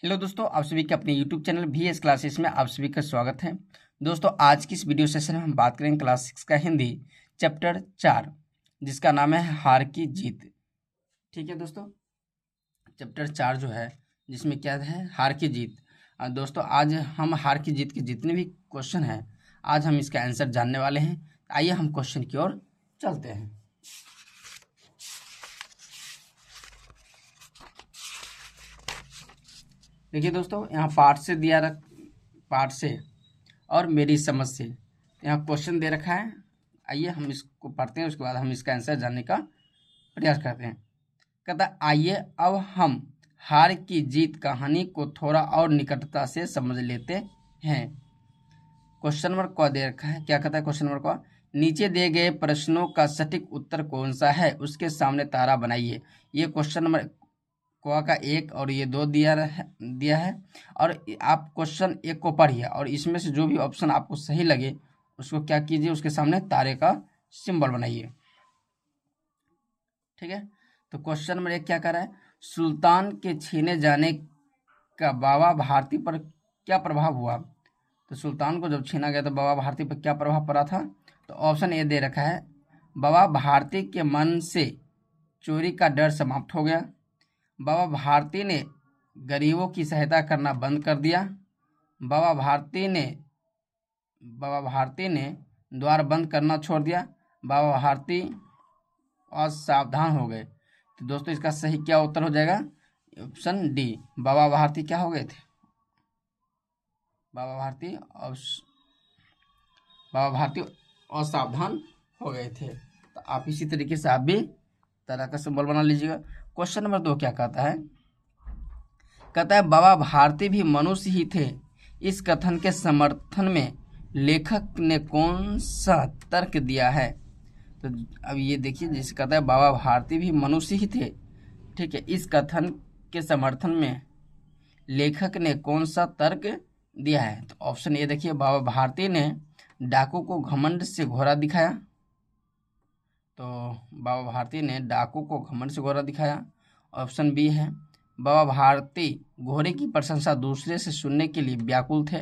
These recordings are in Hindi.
हेलो दोस्तों, आप सभी के अपने यूट्यूब चैनल VS क्लासेस में आप सभी का स्वागत है। दोस्तों, आज की इस वीडियो सेशन में हम बात करेंगे क्लास 6 का हिंदी चैप्टर 4, जिसका नाम है हार की जीत। ठीक है दोस्तों, चैप्टर 4 जो है जिसमें क्या है, हार की जीत। दोस्तों, आज हम हार की जीत के जितने भी क्वेश्चन हैं, आज हम इसका आंसर जानने वाले हैं। आइए हम क्वेश्चन की ओर चलते हैं। देखिए दोस्तों, यहाँ पार्ट से और मेरी समझ से यहाँ क्वेश्चन दे रखा है। आइए हम इसको पढ़ते हैं, उसके बाद हम इसका आंसर जानने का प्रयास करते हैं। कहता है, आइए अब हम हार की जीत कहानी को थोड़ा और निकटता से समझ लेते हैं। क्वेश्चन नंबर क दे रखा है। क्या कहता है क्वेश्चन नंबर क? नीचे दिए गए प्रश्नों का सटीक उत्तर कौन सा है, उसके सामने तारा बनाइए। ये क्वेश्चन नंबर क का 1 और ये 2 दिया है। और आप क्वेश्चन 1 को पढ़िए और इसमें से जो भी ऑप्शन आपको सही लगे उसको क्या कीजिए, उसके सामने तारे का सिंबल बनाइए। ठीक है, तो क्वेश्चन नंबर 1 क्या कर रहा है? सुल्तान के छीने जाने का बाबा भारती पर क्या प्रभाव हुआ? तो सुल्तान को जब छीना गया तो बाबा भारती पर क्या प्रभाव पड़ा था? तो ऑप्शन ए दे रखा है, बाबा भारती के मन से चोरी का डर समाप्त हो गया, बाबा भारती ने गरीबों की सहायता करना बंद कर दिया, बाबा भारती ने द्वार बंद करना छोड़ दिया, बाबा भारती असावधान हो गए। तो दोस्तों, इसका सही क्या उत्तर हो जाएगा? ऑप्शन डी, बाबा भारती क्या हो गए थे? बाबा भारती असावधान हो गए थे। तो आप इसी तरीके से आप भी तरह का सिंबल बना लीजिएगा। क्वेश्चन नंबर 2 क्या कहता है? कहता है, बाबा भारती भी मनुष्य ही थे। इस कथन के समर्थन में लेखक ने कौन सा तर्क दिया है? तो अब ये देखिए, जैसे कहता है बाबा भारती भी मनुष्य ही थे। ठीक है, इस कथन के समर्थन में लेखक ने कौन सा तर्क दिया है? तो ऑप्शन ए देखिए, बाबा भारती ने डाकू को घमंड से घोड़ा दिखाया। तो बाबा भारती ने डाकू को घमंड से घोड़ा दिखाया। ऑप्शन बी है, बाबा भारती घोड़े की प्रशंसा दूसरे से सुनने के लिए व्याकुल थे।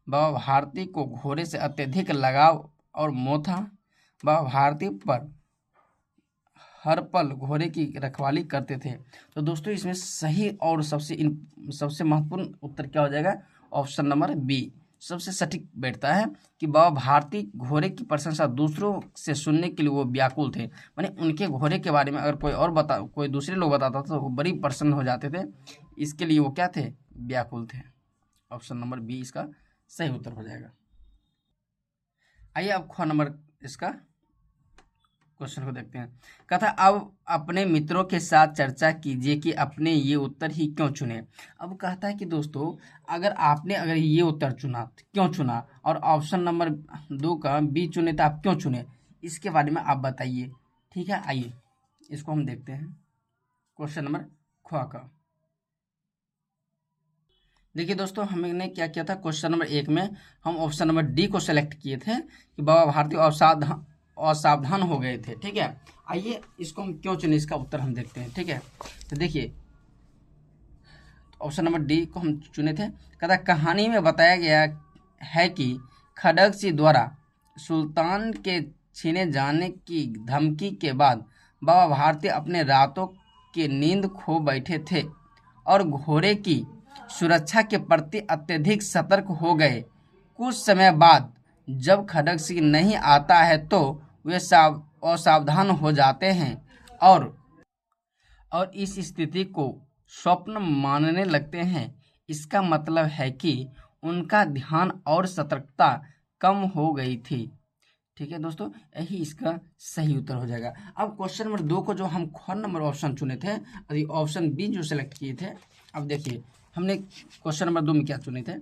बाबा भारती को घोड़े से अत्यधिक लगाव और मोह था। बाबा भारती पर हर पल घोड़े की रखवाली करते थे। तो दोस्तों, इसमें सही और सबसे महत्वपूर्ण उत्तर क्या हो जाएगा? ऑप्शन नंबर बी सबसे सटीक बैठता है कि बाबा भारती घोड़े की प्रशंसा दूसरों से सुनने के लिए वो व्याकुल थे। माने उनके घोड़े के बारे में अगर कोई दूसरे लोग बताता था तो वो बड़ी प्रसन्न हो जाते थे। इसके लिए वो क्या थे? व्याकुल थे। ऑप्शन नंबर बी इसका सही उत्तर हो जाएगा। आइए अब ख नंबर इसका क्वेश्चन को देखते हैं। कहता, अब अपने मित्रों के साथ चर्चा कीजिए कि अपने ये उत्तर ही क्यों चुने। अब कहता है कि दोस्तों, अगर ये उत्तर चुना तो क्यों चुना, और ऑप्शन नंबर 2 का बी चुने तो आप क्यों चुने, इसके बारे में आप बताइए। ठीक है, आइए इसको हम देखते हैं। क्वेश्चन नंबर ख का देखिए दोस्तों, हमने क्या किया था? क्वेश्चन नंबर 1 में हम ऑप्शन नंबर डी को सेलेक्ट किए थे कि बाबा भारती असावधान हो गए थे। ठीक है, आइए इसको हम क्यों चुने, इसका उत्तर हम देखते हैं। ठीक है, तो देखिए ऑप्शन नंबर डी को हम चुने थे। कहता, कहानी में बताया गया है कि खड़ग सिंह द्वारा सुल्तान के छीने जाने की धमकी के बाद बाबा भारती अपने रातों के नींद खो बैठे थे और घोड़े की सुरक्षा के प्रति अत्यधिक सतर्क हो गए। कुछ समय बाद जब खड़ग सिंह नहीं आता है तो वे असावधान हो जाते हैं और इस स्थिति को स्वप्न मानने लगते हैं। इसका मतलब है कि उनका ध्यान और सतर्कता कम हो गई थी। ठीक है दोस्तों, यही इसका सही उत्तर हो जाएगा। अब क्वेश्चन नंबर 2 को जो हम ख नंबर ऑप्शन चुने थे और ऑप्शन बी जो सेलेक्ट किए थे, अब देखिए हमने क्वेश्चन नंबर 2 में क्या चुने थे।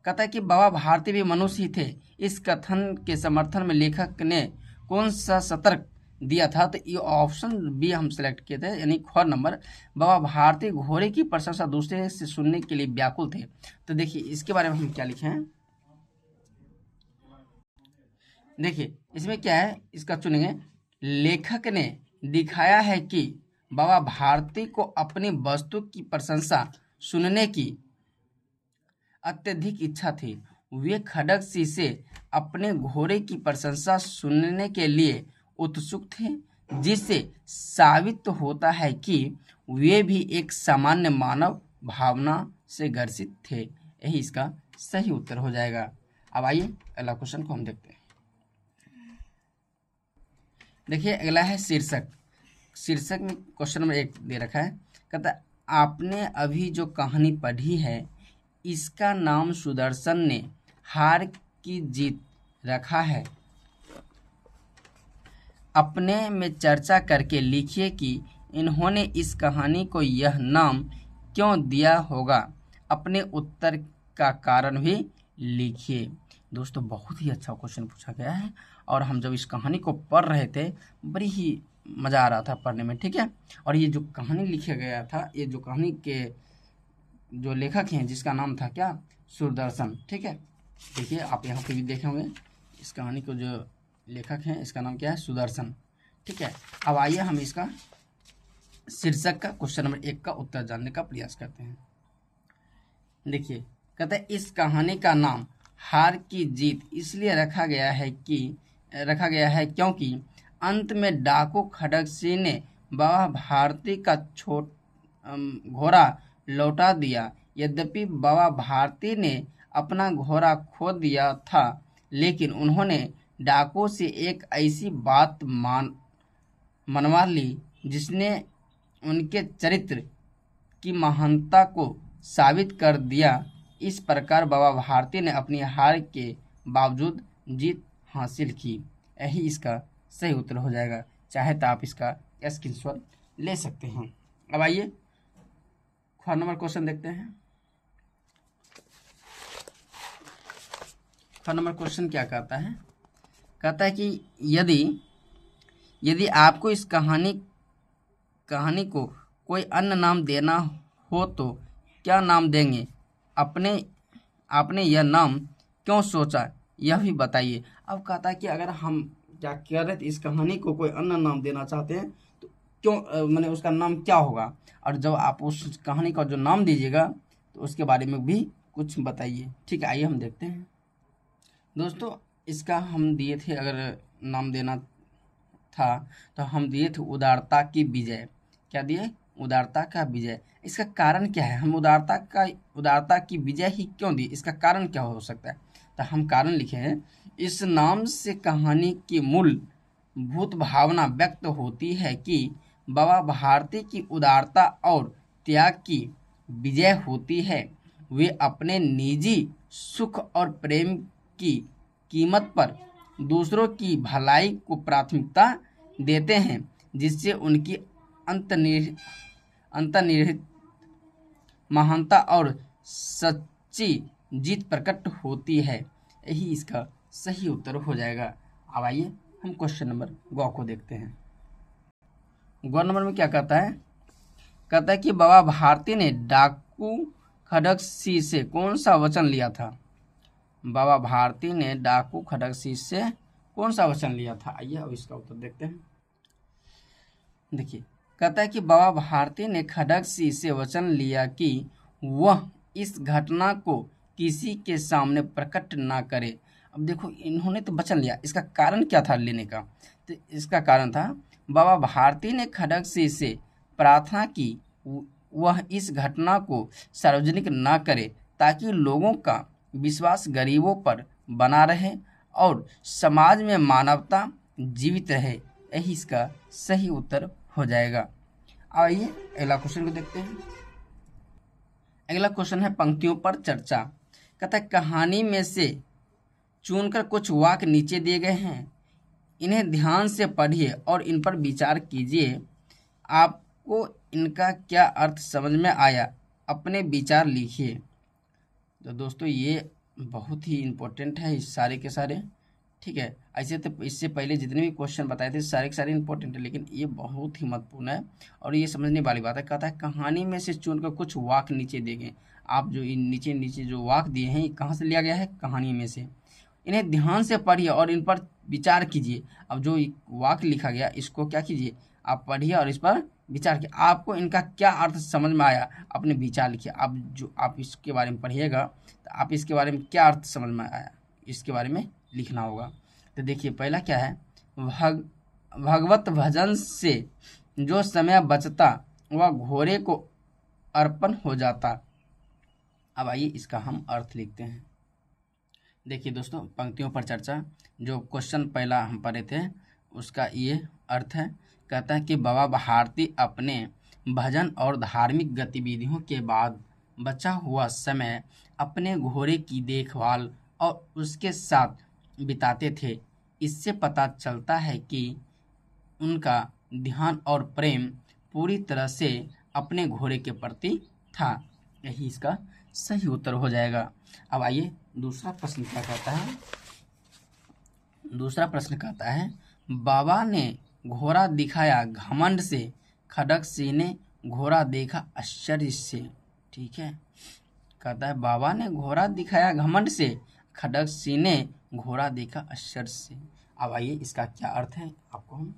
कहता है कि बाबा भारती भी मनुष्य ही थे। इस कथन के समर्थन में लेखक ने कौन सा सतर्क दिया था? तो ये ऑप्शन बी हम सेलेक्ट किए थे, यानी ख नंबर, बाबा भारती घोड़े की प्रशंसा दूसरे से सुनने के लिए व्याकुल थे। तो देखिए इसके बारे में हम क्या लिखे हैं, देखिए इसमें क्या है, इसका चुनेंगे। लेखक ने दिखाया है कि बाबा भारती को अपनी वस्तु की प्रशंसा सुनने की अत्यधिक इच्छा थी। वे खड्गसिंह से अपने घोड़े की प्रशंसा सुनने के लिए उत्सुक थे, जिससे साबित होता है कि वे भी एक सामान्य मानव भावना से ग्रसित थे। यही इसका सही उत्तर हो जाएगा। अब आइए अगला क्वेश्चन को हम देखते हैं। देखिए अगला है शीर्षक। शीर्षक में क्वेश्चन नंबर 1 दे रखा है, कहता है आपने अभी जो कहानी पढ़ी है इसका नाम सुदर्शन ने हार की जीत रखा है। अपने में चर्चा करके लिखिए कि इन्होंने इस कहानी को यह नाम क्यों दिया होगा। अपने उत्तर का कारण भी लिखिए। दोस्तों बहुत ही अच्छा क्वेश्चन पूछा गया है और हम जब इस कहानी को पढ़ रहे थे बड़ी ही मज़ा आ रहा था पढ़ने में, ठीक है। और ये जो कहानी लिखा गया था, ये जो कहानी के जो लेखक हैं जिसका नाम था क्या, सुदर्शन, ठीक है। देखिए आप यहाँ पे भी देखे होंगे इस कहानी को जो लेखक हैं इसका नाम क्या है, सुदर्शन, ठीक है। अब आइए हम इसका शीर्षक का क्वेश्चन नंबर 1 का उत्तर जानने का प्रयास करते हैं। देखिए कहते हैं इस कहानी का नाम हार की जीत इसलिए रखा गया है क्योंकि अंत में डाकू खड्गसिंह ने बाबा भारती का घोड़ा लौटा दिया। यद्यपि बाबा भारती ने अपना घोड़ा खो दिया था, लेकिन उन्होंने डाकू से एक ऐसी बात मनवा ली जिसने उनके चरित्र की महानता को साबित कर दिया। इस प्रकार बाबा भारती ने अपनी हार के बावजूद जीत हासिल की। यही इसका सही उत्तर हो जाएगा। चाहे तो आप इसका स्क्रीनशॉट ले सकते हैं। अब आइए ख नंबर क्वेश्चन देखते हैं। ख नंबर क्वेश्चन क्या कहता है, कहता है कि यदि आपको इस कहानी को कोई अन्य नाम देना हो तो क्या नाम देंगे। आपने यह नाम क्यों सोचा यह भी बताइए। अब कहता है कि अगर हम क्या कह रहे थे इस कहानी को कोई अन्य नाम देना चाहते हैं तो क्यों मैंने उसका नाम क्या होगा, और जब आप उस कहानी का जो नाम दीजिएगा तो उसके बारे में भी कुछ बताइए, ठीक है। आइए हम देखते हैं। दोस्तों इसका हम दिए थे, अगर नाम देना था तो हम दिए थे उदारता की विजय। क्या दिए, उदारता का विजय। इसका कारण क्या है, हम उदारता की विजय ही क्यों दी, इसका कारण क्या हो सकता है। तो हम कारण लिखे हैं, इस नाम से कहानी की मूलभूत भावना व्यक्त होती है कि बाबा भारती की उदारता और त्याग की विजय होती है। वे अपने निजी सुख और प्रेम की कीमत पर दूसरों की भलाई को प्राथमिकता देते हैं, जिससे उनकी अंतर्निहित महानता और सच्ची जीत प्रकट होती है। यही इसका सही उत्तर हो जाएगा। अब आइए हम क्वेश्चन नंबर ग को देखते हैं। ग नंबर में क्या कहता है कि बाबा भारती ने डाकू खड्गसिंह से कौन सा वचन लिया था। बाबा भारती ने डाकू खड्गसिंह से कौन सा वचन लिया था। आइए अब इसका उत्तर देखते हैं। देखिए कहता है कि बाबा भारती ने खड्गसिंह से वचन लिया कि वह इस घटना को किसी के सामने प्रकट ना करे। अब देखो इन्होंने तो वचन लिया, इसका कारण क्या था लेने का, तो इसका कारण था बाबा भारती ने खड्गसिंह से प्रार्थना की वह इस घटना को सार्वजनिक ना करे, ताकि लोगों का विश्वास गरीबों पर बना रहे और समाज में मानवता जीवित रहे। यही इसका सही उत्तर हो जाएगा। आइए अगला क्वेश्चन को देखते हैं। अगला क्वेश्चन है पंक्तियों पर चर्चा। कहता है कहानी में से चुनकर कुछ वाक्य नीचे दिए गए हैं, इन्हें ध्यान से पढ़िए और इन पर विचार कीजिए। आपको इनका क्या अर्थ समझ में आया, अपने विचार लिखिए। तो दोस्तों ये बहुत ही इम्पोर्टेंट है, इस सारे के सारे, ठीक है। ऐसे तो इससे पहले जितने भी क्वेश्चन बताए थे सारे के सारे इंपॉर्टेंट है, लेकिन ये बहुत ही महत्वपूर्ण है और ये समझने वाली बात है। कहता है कहानी में से चुनकर कुछ वाक्य नीचे दिए गए। आप जो इन नीचे जो वाक्य दिए हैं ये कहाँ से लिया गया है, कहानी में से। इन्हें ध्यान से पढ़िए और इन पर विचार कीजिए। अब जो वाक्य लिखा गया इसको क्या कीजिए, आप पढ़िए और इस पर विचार किया, आपको इनका क्या अर्थ समझ में आया, अपने विचार लिखिए। आप इसके बारे में पढ़िएगा तो आप इसके बारे में क्या अर्थ समझ में आया, इसके बारे में लिखना होगा। तो देखिए पहला क्या है, भगवत भजन से जो समय बचता वह घोड़े को अर्पण हो जाता। अब आइए इसका हम अर्थ लिखते हैं। देखिए दोस्तों, पंक्तियों पर चर्चा, जो क्वेश्चन पहला हम पढ़े थे उसका ये अर्थ है। कहता है कि बाबा भारती अपने भजन और धार्मिक गतिविधियों के बाद बचा हुआ समय अपने घोड़े की देखभाल और उसके साथ बिताते थे। इससे पता चलता है कि उनका ध्यान और प्रेम पूरी तरह से अपने घोड़े के प्रति था। यही इसका सही उत्तर हो जाएगा। अब आइए दूसरा प्रश्न क्या कहता है। दूसरा प्रश्न कहता है, बाबा ने घोड़ा दिखाया घमंड से, खड़ग सिंह ने घोड़ा देखा आश्चर्य से। ठीक है, कहता है बाबा ने घोड़ा दिखाया घमंड से, खड़ग सिंह ने घोड़ा देखा आश्चर्य से। अब आइए इसका क्या अर्थ है आपको हम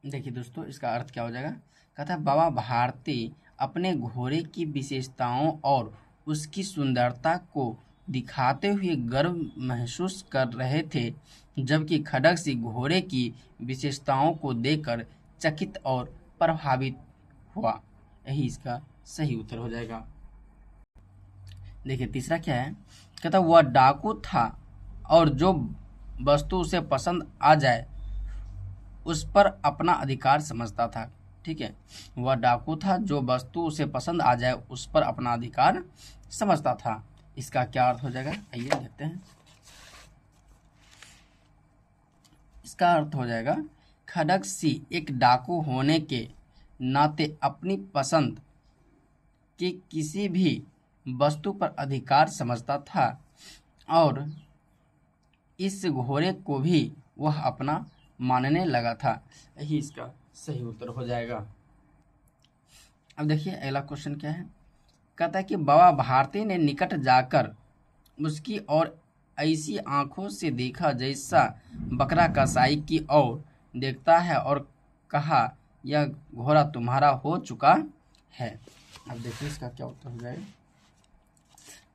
देखिए दोस्तों, इसका अर्थ क्या हो जाएगा। कहता है बाबा भारती अपने घोड़े की विशेषताओं और उसकी सुंदरता को दिखाते हुए गर्व महसूस कर रहे थे, जबकि खड़ग सिंह घोड़े की विशेषताओं को देखकर चकित और प्रभावित हुआ। यही इसका सही उत्तर हो जाएगा। देखिए तीसरा क्या है, कहता वह डाकू था और जो वस्तु उसे पसंद आ जाए उस पर अपना अधिकार समझता था। ठीक है, वह डाकू था जो वस्तु उसे पसंद आ जाए उस पर अपना अधिकार समझता था। इसका क्या अर्थ हो जाएगा, आइए देखते हैं। इसका अर्थ हो जाएगा, खड़ग सिंह एक डाकू होने के नाते अपनी पसंद की किसी भी वस्तु पर अधिकार समझता था और इस घोड़े को भी वह अपना मानने लगा था। यही इसका सही उत्तर हो जाएगा। अब देखिए अगला क्वेश्चन क्या है। कहता है कि बाबा भारती ने निकट जाकर उसकी ओर ऐसी आंखों से देखा जैसा बकरा कसाई की ओर देखता है और कहा, यह घोड़ा तुम्हारा हो चुका है। अब देखिए इसका क्या उत्तर हो जाएगा।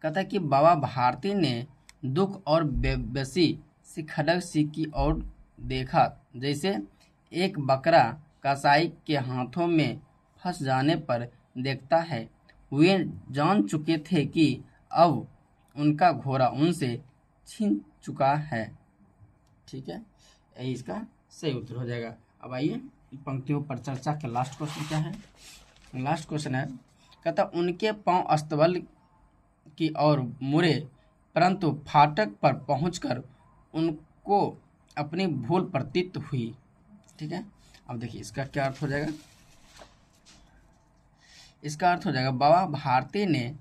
कहता है कि बाबा भारती ने दुख और बेबसी से खड़ग सिंह की ओर देखा जैसे एक बकरा कसाई के हाथों में फंस जाने पर देखता है। वे जान चुके थे कि अब उनका घोड़ा उनसे छीन चुका है। ठीक है, यही इसका सही उत्तर हो जाएगा। अब आइए पंक्तियों पर चर्चा के लास्ट क्वेश्चन क्या है। लास्ट क्वेश्चन है, कहता उनके पांव अस्तबल की ओर मुड़े, परंतु फाटक पर पहुंचकर उनको अपनी भूल प्रतीत हुई। ठीक है, अब देखिए इसका क्या अर्थ हो जाएगा। इसका अर्थ हो जाएगा, बाबा भारती ने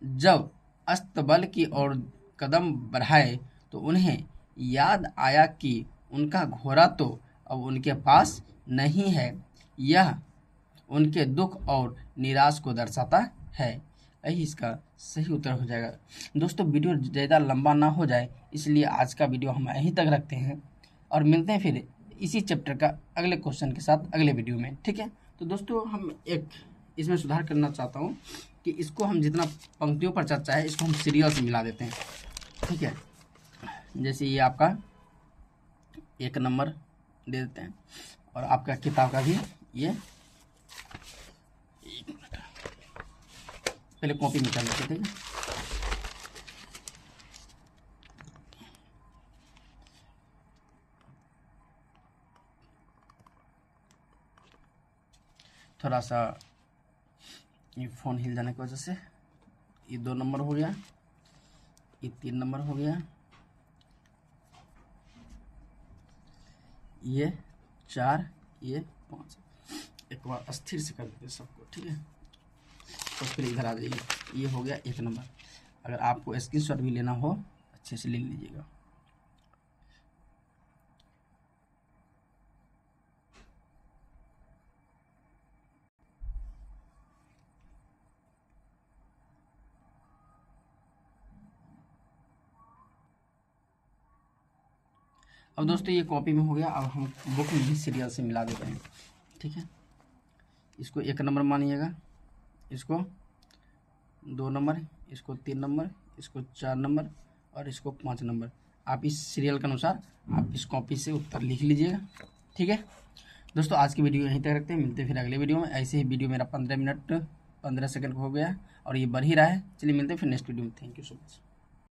जब अस्तबल की ओर कदम बढ़ाए तो उन्हें याद आया कि उनका घोड़ा तो अब उनके पास नहीं है। यह उनके दुख और निराश को दर्शाता है। यही इसका सही उत्तर हो जाएगा। दोस्तों वीडियो ज़्यादा लंबा ना हो जाए इसलिए आज का वीडियो हम यहीं तक रखते हैं और मिलते हैं फिर इसी चैप्टर का अगले क्वेश्चन के साथ अगले वीडियो में। ठीक है, तो दोस्तों हम एक इसमें सुधार करना चाहता हूँ कि इसको हम जितना पंक्तियों पर चर्चा है इसको हम सीरियल से मिला देते हैं। ठीक है, जैसे ये आपका 1 नंबर दे देते हैं और आपका किताब का भी ये, पहले कॉपी निकाल लेते थे। थोड़ा सा ये फ़ोन हिल जाने की वजह से ये 2 नंबर हो गया, ये 3 नंबर हो गया, ये 4, ये 5। एक बार अस्थिर से कर देते सबको। ठीक है, तो फिर इधर आ जाइए, ये हो गया 1 नंबर। अगर आपको स्क्रीनशॉट भी लेना हो अच्छे से ले लीजिएगा। अब दोस्तों ये कॉपी में हो गया। अब हम बुक में भी सीरियल से मिला देते हैं। ठीक है, इसको 1 नंबर मानिएगा, इसको 2 नंबर, इसको 3 नंबर, इसको 4 नंबर और इसको 5 नंबर। आप इस सीरियल के अनुसार आप इस कॉपी से उत्तर लिख लीजिएगा। ठीक है दोस्तों, आज की वीडियो यहीं तक रखते हैं, मिलते हैं फिर अगले वीडियो में। ऐसे ही वीडियो मेरा 15 मिनट 15 सेकंड हो गया और ये बढ़ ही रहा है। चलिए मिलते हैं फिर नेक्स्ट वीडियो में। Thank you so much.